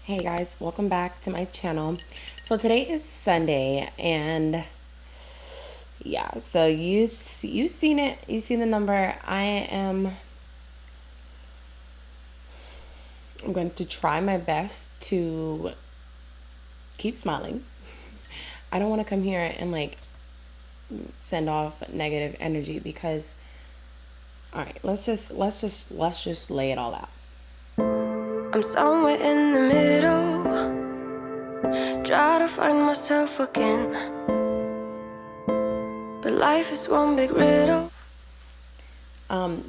Hey guys, welcome back to my channel. So today is Sunday, and yeah, so you seen it, you seen the number. I'm going to try my best to keep smiling. I don't want to come here and like send off negative energy because all right, let's just lay it all out. I'm somewhere in the middle, try to find myself again, but life is one big riddle.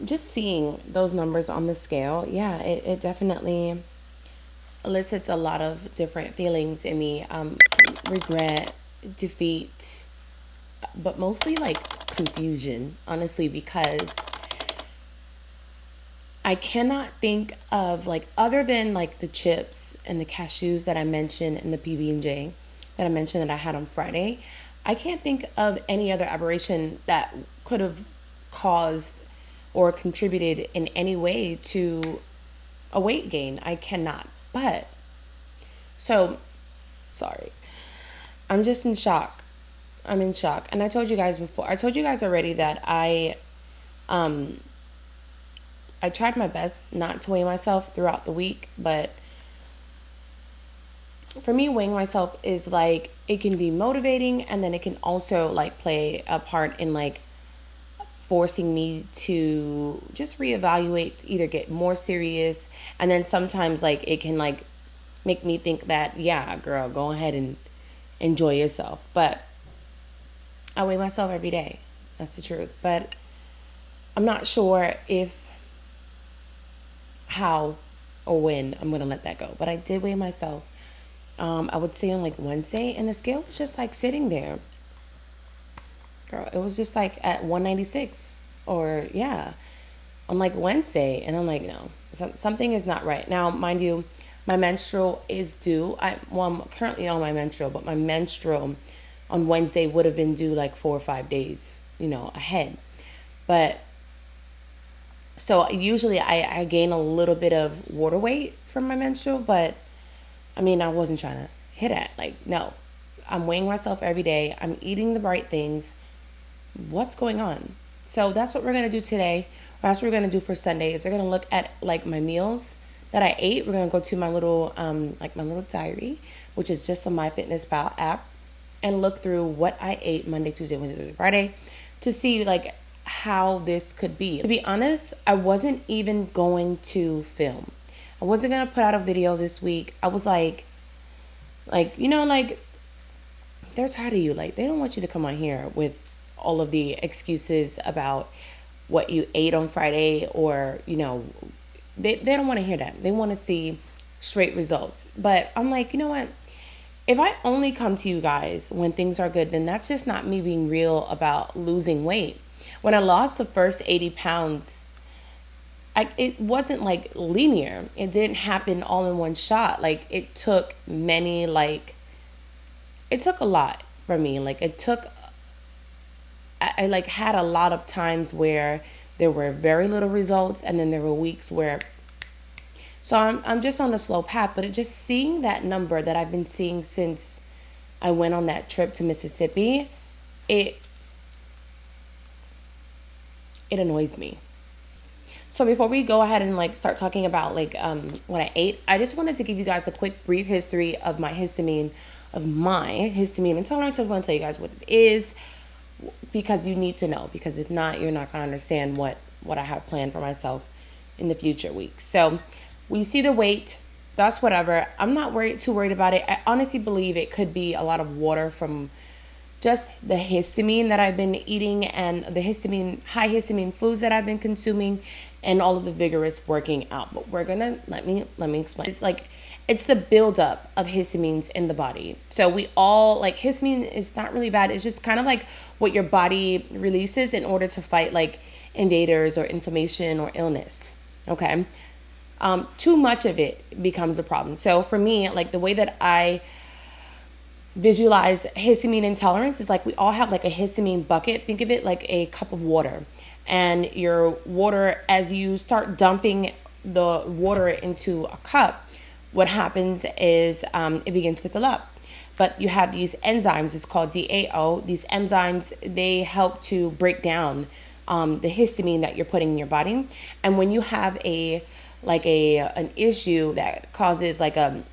Just seeing those numbers on the scale, yeah, it definitely elicits a lot of different feelings in me. Regret, defeat, but mostly like confusion, honestly, because I cannot think of like other than like the chips and the cashews that I mentioned and the PB&J that I mentioned that I had on Friday. I can't think of any other aberration that could have caused or contributed in any way to a weight gain. I cannot. But so sorry. I'm just in shock. I'm in shock. And I told you guys before. I told you guys already that um I tried my best not to weigh myself throughout the week, but for me weighing myself is like it can be motivating, and then it can also like play a part in like forcing me to just reevaluate, either get more serious, and then sometimes like it can like make me think that yeah, girl, go ahead and enjoy yourself. But I weigh myself every day. That's the truth. But I'm not sure if how or when I'm gonna let that go. But I did weigh myself. I would say on like Wednesday, and the scale was just like sitting there. Girl, it was just like at 196, or yeah, on like Wednesday, and I'm like, no, something is not right. Now, mind you, my menstrual is due. I'm currently on my menstrual, but my menstrual on Wednesday would have been due like 4 or 5 days, ahead. But so usually I gain a little bit of water weight from my menstrual, but I mean, I wasn't trying to hit it. Like, no, I'm weighing myself every day. I'm eating the right things. What's going on? So that's what we're going to do today. That's what we're going to do for Sunday is we're going to look at like my meals that I ate. We're going to go to my little, my little diary, which is just on MyFitnessPal app, and look through what I ate Monday, Tuesday, Wednesday, Thursday, Friday to see like how this could be. To be honest, I wasn't even going to film. I wasn't going to put out a video this week. I was like, like they're tired of you. Like they don't want you to come on here with all of the excuses about what you ate on Friday, or, they don't want to hear that. They want to see straight results. But I'm like, you know what? If I only come to you guys when things are good, then that's just not me being real about losing weight. When I lost the first 80 pounds, it wasn't like linear. It didn't happen all in one shot. Like it took it took a lot for me. Like I like had a lot of times where there were very little results, and then there were weeks where, so I'm just on a slow path. But it just seeing that number that I've been seeing since I went on that trip to Mississippi, it annoys me. So before we go ahead and like start talking about like what I ate, I just wanted to give you guys a quick brief history of my histamine intolerance. I want to tell you guys what it is, because you need to know, because if not, you're not going to understand what I have planned for myself in the future weeks. So we see the weight, that's whatever. I'm not too worried about it. I honestly believe it could be a lot of water from just the histamine that I've been eating, and the high histamine foods that I've been consuming, and all of the vigorous working out. But we're gonna let me explain. It's the buildup of histamines in the body. So we all like histamine is not really bad. It's just kind of like what your body releases in order to fight like invaders or inflammation or illness. Okay. Too much of it becomes a problem. So for me, like the way that I visualize histamine intolerance is like we all have like a histamine bucket. Think of it like a cup of water. And your water, as you start dumping the water into a cup, what happens is it begins to fill up. But you have these enzymes, it's called DAO. These enzymes, they help to break down the histamine that you're putting in your body. And when you have an issue that causes like an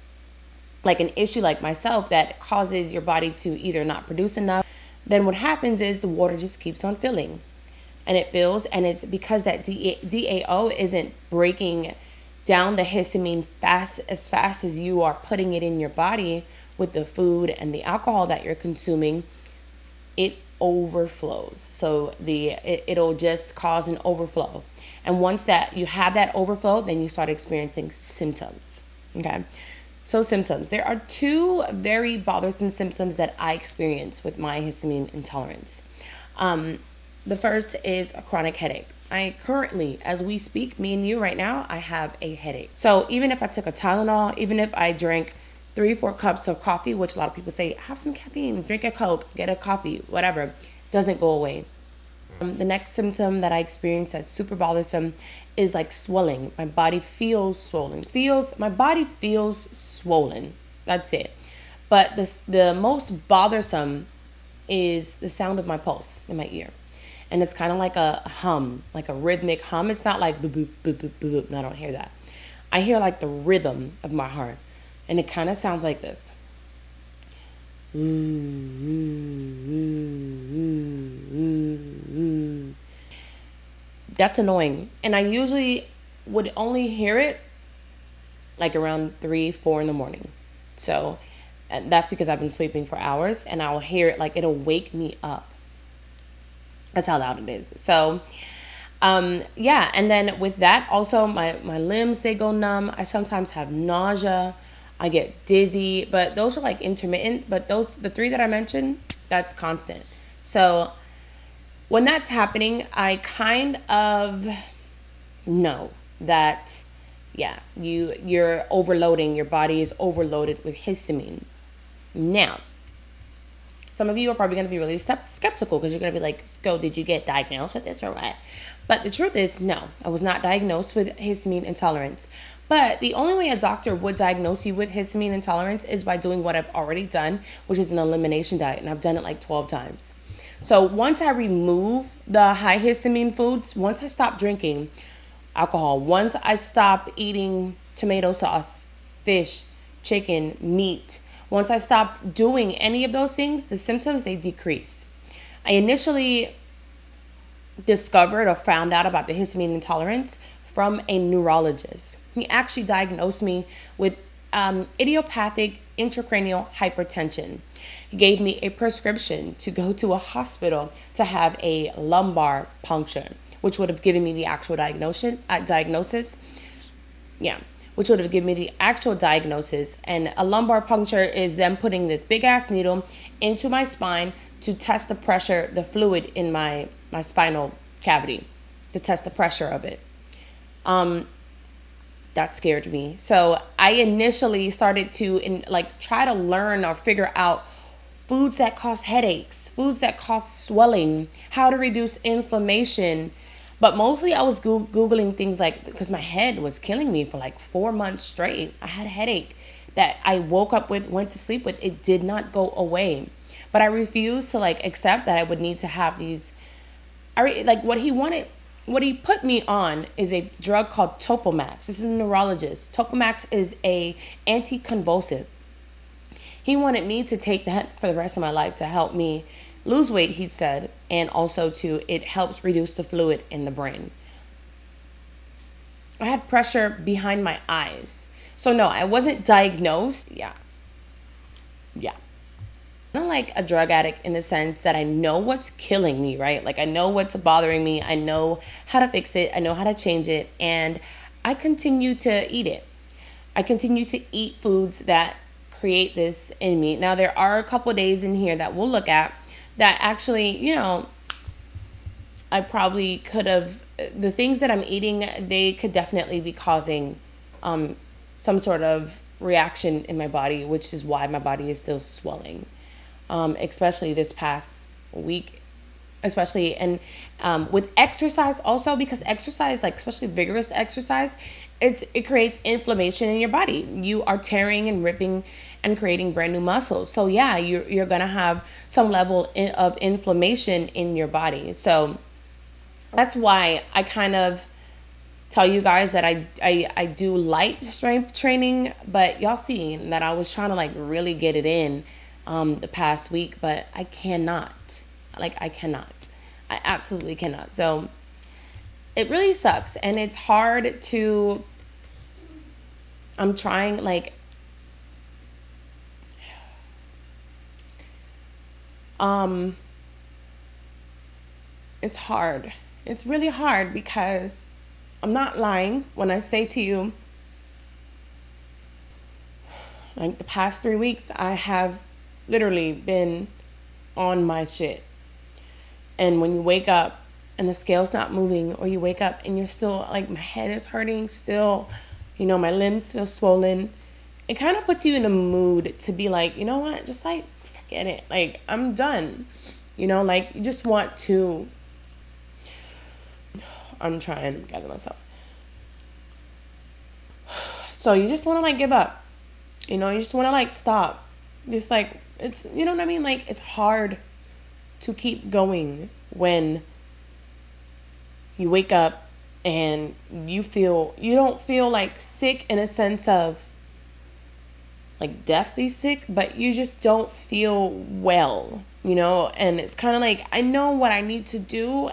issue like myself that causes your body to either not produce enough, then what happens is the water just keeps on filling. And it fills, and it's because that DAO isn't breaking down the histamine as fast as you are putting it in your body with the food and the alcohol that you're consuming. It overflows. So it'll just cause an overflow. And once that you have that overflow, then you start experiencing symptoms. Okay. So symptoms. There are two very bothersome symptoms that I experience with my histamine intolerance. The first is a chronic headache. I currently, as we speak, me and you right now, I have a headache. So even if I took a Tylenol, even if I drank 3-4 cups of coffee, which a lot of people say, have some caffeine, drink a Coke, get a coffee, whatever, doesn't go away. The next symptom that I experience that's super bothersome is like swelling. My body feels swollen. My body feels swollen. That's it. But the most bothersome is the sound of my pulse in my ear. And it's kind of like a hum, like a rhythmic hum. It's not like boop, boop, boop, boop, boop, boop. No, I don't hear that. I hear like the rhythm of my heart. And it kind of sounds like this. That's annoying. And I usually would only hear it like around 3-4 in the morning. So that's because I've been sleeping for hours, and I'll hear it like it'll wake me up. That's how loud it is. So yeah. And then with that also my limbs, they go numb. I sometimes have nausea. I get dizzy, but those are like intermittent. But the three that I mentioned, that's constant. So when that's happening, I kind of know that, yeah, you're overloading. Your body is overloaded with histamine. Now, some of you are probably going to be really skeptical because you're going to be like, "Go, did you get diagnosed with this or what?" But the truth is, no, I was not diagnosed with histamine intolerance. But the only way a doctor would diagnose you with histamine intolerance is by doing what I've already done, which is an elimination diet. And I've done it like 12 times. So once I remove the high histamine foods, once I stop drinking alcohol, once I stop eating tomato sauce, fish, chicken, meat, once I stopped doing any of those things, the symptoms, they decrease. I initially discovered or found out about the histamine intolerance from a neurologist. He actually diagnosed me with idiopathic intracranial hypertension. He gave me a prescription to go to a hospital to have a lumbar puncture, which would have given me the actual diagnosis. Yeah, which would have given me the actual diagnosis. And a lumbar puncture is them putting this big ass needle into my spine to test the pressure, the fluid in my spinal cavity, to test the pressure of it. That scared me. So I initially started to try to learn or figure out foods that cause headaches, foods that cause swelling, how to reduce inflammation. But mostly I was Googling things like, because my head was killing me for like 4 months straight. I had a headache that I woke up with, went to sleep with. It did not go away. But I refused to accept that I would need to have these. What he put me on is a drug called Topamax. This is a neurologist. Topamax is a anticonvulsive. He wanted me to take that for the rest of my life to help me lose weight, he said, and also it helps reduce the fluid in the brain. I had pressure behind my eyes. So no, I wasn't diagnosed. Yeah. I'm not like a drug addict in the sense that I know what's killing me, right? Like I know what's bothering me. I know how to fix it. I know how to change it. And I continue to eat it. I continue to eat foods that create this in me. Now, there are a couple days in here that we'll look at that actually, I probably could have, the things that I'm eating, they could definitely be causing some sort of reaction in my body, which is why my body is still swelling. Especially this past week, especially, and with exercise also, because exercise, especially vigorous exercise, it creates inflammation in your body. You are tearing and ripping and creating brand new muscles. So yeah, you're gonna have some level of inflammation in your body. So that's why I kind of tell you guys that I do light strength training, but y'all seen that I was trying to like really get it in the past week, but I cannot. Like I cannot. I absolutely cannot. So it really sucks, and it's hard to I'm trying like it's hard. It's really hard because I'm not lying when I say to you, like the past 3 weeks, I have literally been on my shit. And when you wake up and the scale's not moving, or you wake up and you're still like, my head is hurting still, my limbs feel swollen, it kind of puts you in a mood to be like, you know what, just like forget it. Like, I'm done. Like you just want to, I'm trying to gather myself. So you just want to like give up. You just want to like stop. Just like, it's, you know what I mean? Like, it's hard to keep going when you wake up and you don't feel like sick in a sense of like deathly sick, but you just don't feel well, and it's kind of like, I know what I need to do,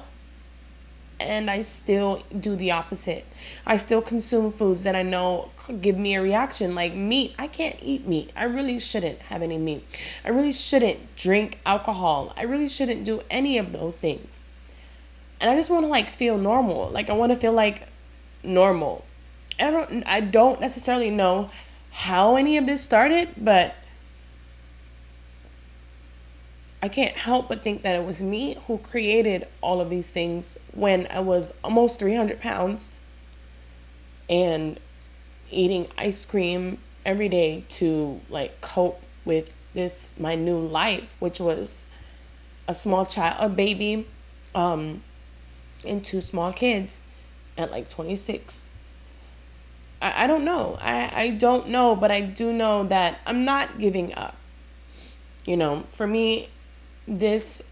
and I still do the opposite. I still consume foods that I know give me a reaction, like meat. I can't eat meat. I really shouldn't have any meat. I really shouldn't drink alcohol. I really shouldn't do any of those things. And I just want to like feel normal. Like, I want to feel like normal. I don't necessarily know how any of this started, but I can't help but think that it was me who created all of these things when I was almost 300 pounds and eating ice cream every day to like cope with this, my new life, which was a small child, a baby, and 2 small kids at like 26. I don't know. I don't know, but I do know that I'm not giving up. For me, it's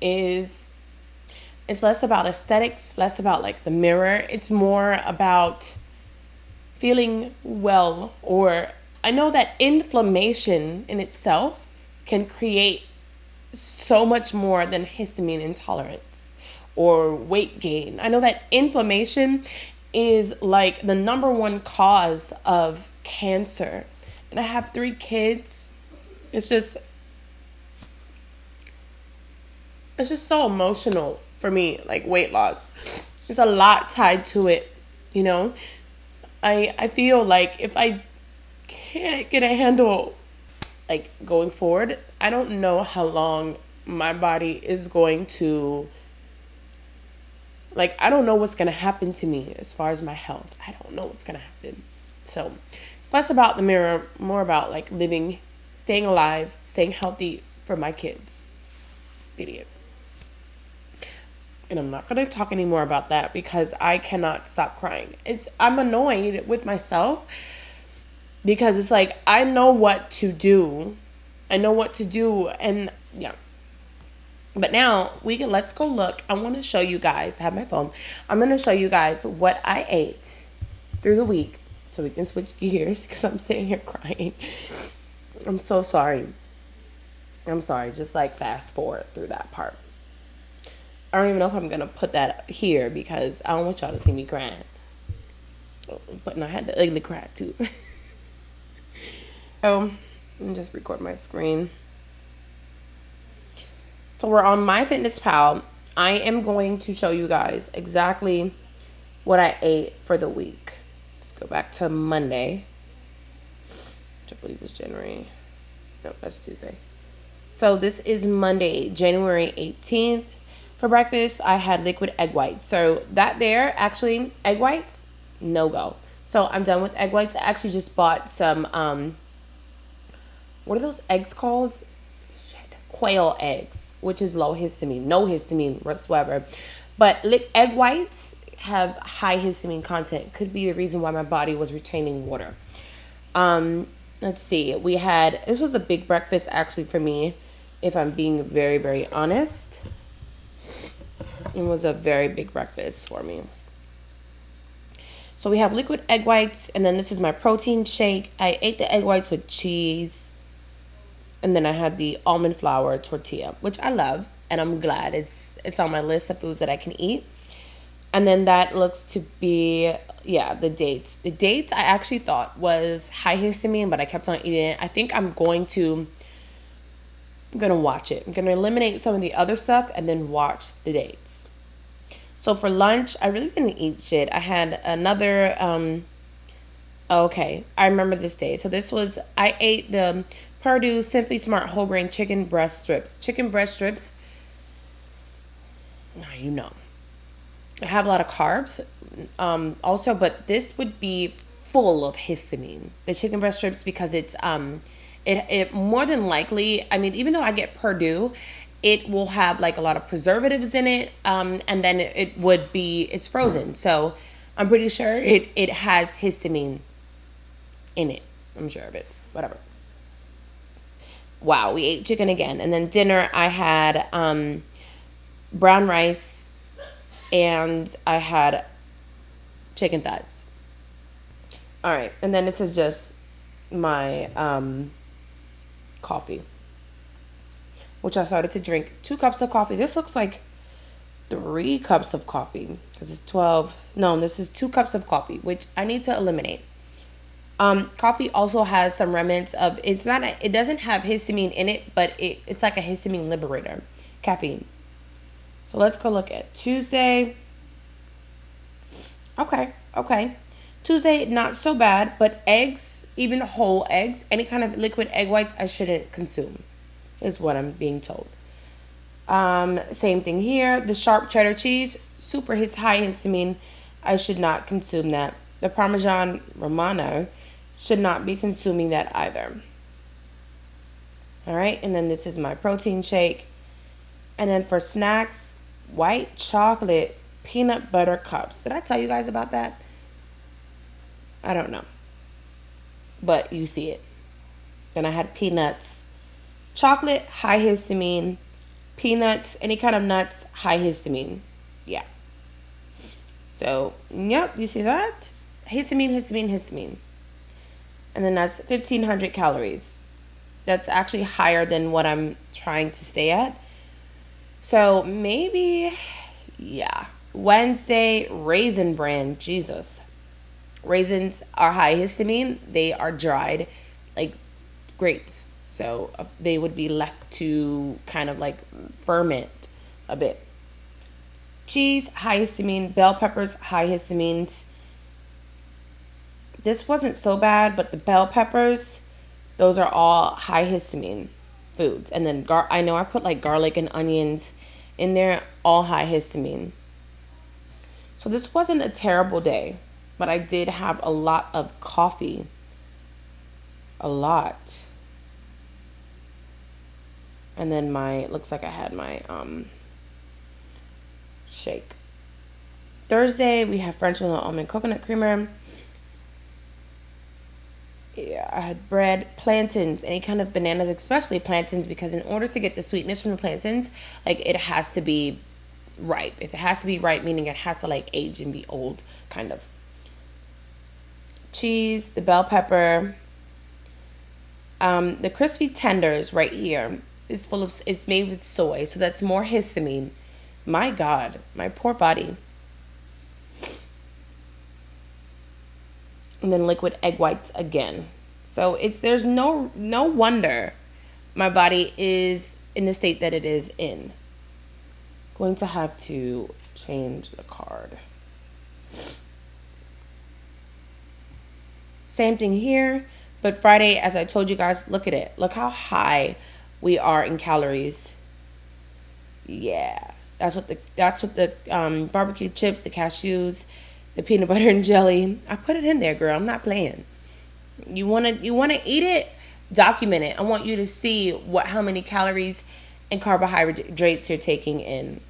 less about aesthetics, less about like the mirror. It's more about feeling well, or I know that inflammation in itself can create so much more than histamine intolerance or weight gain. I know that inflammation is like the number one cause of cancer. And I have 3 kids. It's just so emotional for me, like weight loss. There's a lot tied to it, I feel like if I can't get a handle, like going forward, I don't know how long my body is going to, like, I don't know what's going to happen to me as far as my health. I don't know what's going to happen. So it's less about the mirror, more about like living, staying alive, staying healthy for my kids. Idiot. And I'm not going to talk anymore about that because I cannot stop crying. I'm annoyed with myself because it's like, I know what to do. And yeah. But now let's go look. I want to show you guys, I have my phone. I'm going to show you guys what I ate through the week so we can switch gears because I'm sitting here crying. I'm so sorry. I'm sorry. Just like fast forward through that part. I don't even know if I'm going to put that here because I don't want y'all to see me crying. But no, I had the ugly cry too. So, let me just record my screen. So we're on MyFitnessPal. I am going to show you guys exactly what I ate for the week. Let's go back to Monday, which I believe was January. No, that's Tuesday. So this is Monday, January 18th. For breakfast, I had liquid egg whites. So that there, actually, egg whites, no go. So I'm done with egg whites. I actually just bought some, what are those eggs called? Quail eggs, which is low histamine, no histamine whatsoever. But egg whites have high histamine content. Could be the reason why my body was retaining water. Let's see. This was a big breakfast actually for me, if I'm being very, very honest. It was a very big breakfast for me. So we have liquid egg whites, and then this is my protein shake. I ate the egg whites with cheese, and then I had the almond flour tortilla, which I love, and I'm glad it's on my list of foods that I can eat. And then that looks to be, the dates. The dates I actually thought was high histamine, but I kept on eating it. I think I'm going to watch it. I'm going to eliminate some of the other stuff and then watch the dates. So for lunch, I really didn't eat shit. I had another, okay, I remember this day. So I ate the Purdue Simply Smart whole grain chicken breast strips. Chicken breast strips, now you know. I have a lot of carbs also, but this would be full of histamine. The chicken breast strips, because it's, it more than likely, I mean, even though I get Purdue, it will have like a lot of preservatives in it, and then it's frozen. So I'm pretty sure it has histamine in it. I'm sure of it. Whatever. Wow, we ate chicken again. And then dinner, I had brown rice, and I had chicken thighs. All right, and then this is just my coffee, which I started to drink 2 cups of coffee. This looks like 3 cups of coffee because it's 12. No, this is 2 cups of coffee, which I need to eliminate. Coffee also has some remnants of, it doesn't have histamine in it, but it's like a histamine liberator, caffeine. So let's go look at Tuesday. Okay. Tuesday, not so bad, but eggs, even whole eggs, any kind of liquid egg whites, I shouldn't consume, is what I'm being told. Same thing here. The sharp cheddar cheese, super high histamine. I should not consume that. The Parmesan Romano, should not be consuming that either. All right, and then this is my protein shake. And then for snacks, white chocolate peanut butter cups. Did I tell you guys about that? I don't know, but you see it. Then I had peanuts. Chocolate, high histamine. Peanuts, any kind of nuts, high histamine. Yeah. So, yep, you see that? Histamine. And then that's 1,500 calories. That's actually higher than what I'm trying to stay at. So, maybe, Wednesday, Raisin Bran. Jesus. Raisins are high histamine. They are dried like grapes. So they would be left to kind of like ferment a bit. Cheese, high histamine. Bell peppers, high histamines. This wasn't so bad, but the bell peppers, those are all high histamine foods. And then I know I put like garlic and onions in there, all high histamine. So this wasn't a terrible day, but I did have a lot of coffee. A lot. And then looks like I had my shake. Thursday, we have French vanilla almond coconut creamer. Yeah, I had bread, plantains, any kind of bananas, especially plantains, because in order to get the sweetness from the plantains, like it has to be ripe. If it has to be ripe, meaning it has to like age and be old, kind of. Cheese, the bell pepper, the crispy tenders right here is it's made with soy, so that's more histamine. My God, my poor body. And then liquid egg whites again. So there's no wonder my body is in the state that it is in. Going to have to change the card. Same thing here, but Friday, as I told you guys, look at it. Look how high we are in calories. Yeah, that's what the barbecue chips, the cashews, the peanut butter and jelly. I put it in there, girl. I'm not playing. You wanna eat it? Document it. I want you to see how many calories and carbohydrates you're taking in.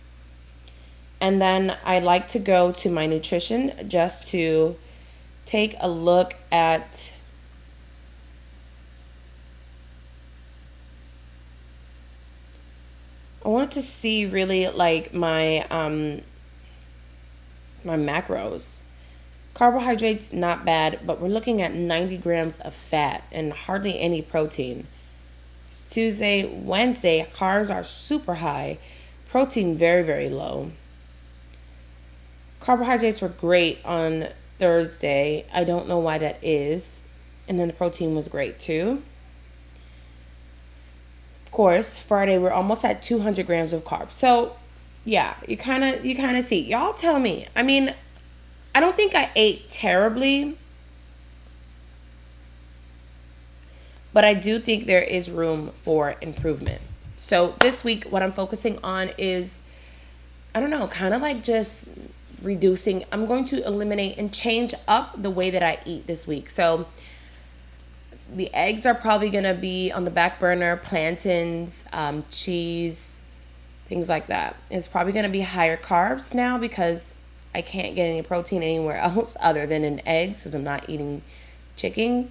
And then I like to go to my nutrition just to take a look at I wanted to see really like my macros. Carbohydrates not bad, but we're looking at 90 grams of fat and hardly any protein. It's Tuesday, Wednesday, carbs are super high, protein very, very low. Carbohydrates were great on Thursday. I don't know why that is. And then the protein was great too. Of course, Friday we're almost at 200 grams of carbs. So, yeah, you kind of see. Y'all tell me. I mean, I don't think I ate terribly, but I do think there is room for improvement. So, this week what I'm focusing on is I don't know, kind of like just reducing. I'm going to eliminate and change up the way that I eat this week. So, the eggs are probably going to be on the back burner, plantains, cheese, things like that. It's probably going to be higher carbs now because I can't get any protein anywhere else other than in eggs because I'm not eating chicken.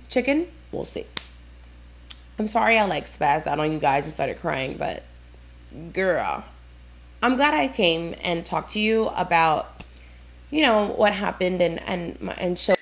We'll see. I'm sorry I like spazzed out on you guys and started crying, but girl, I'm glad I came and talked to you about what happened and show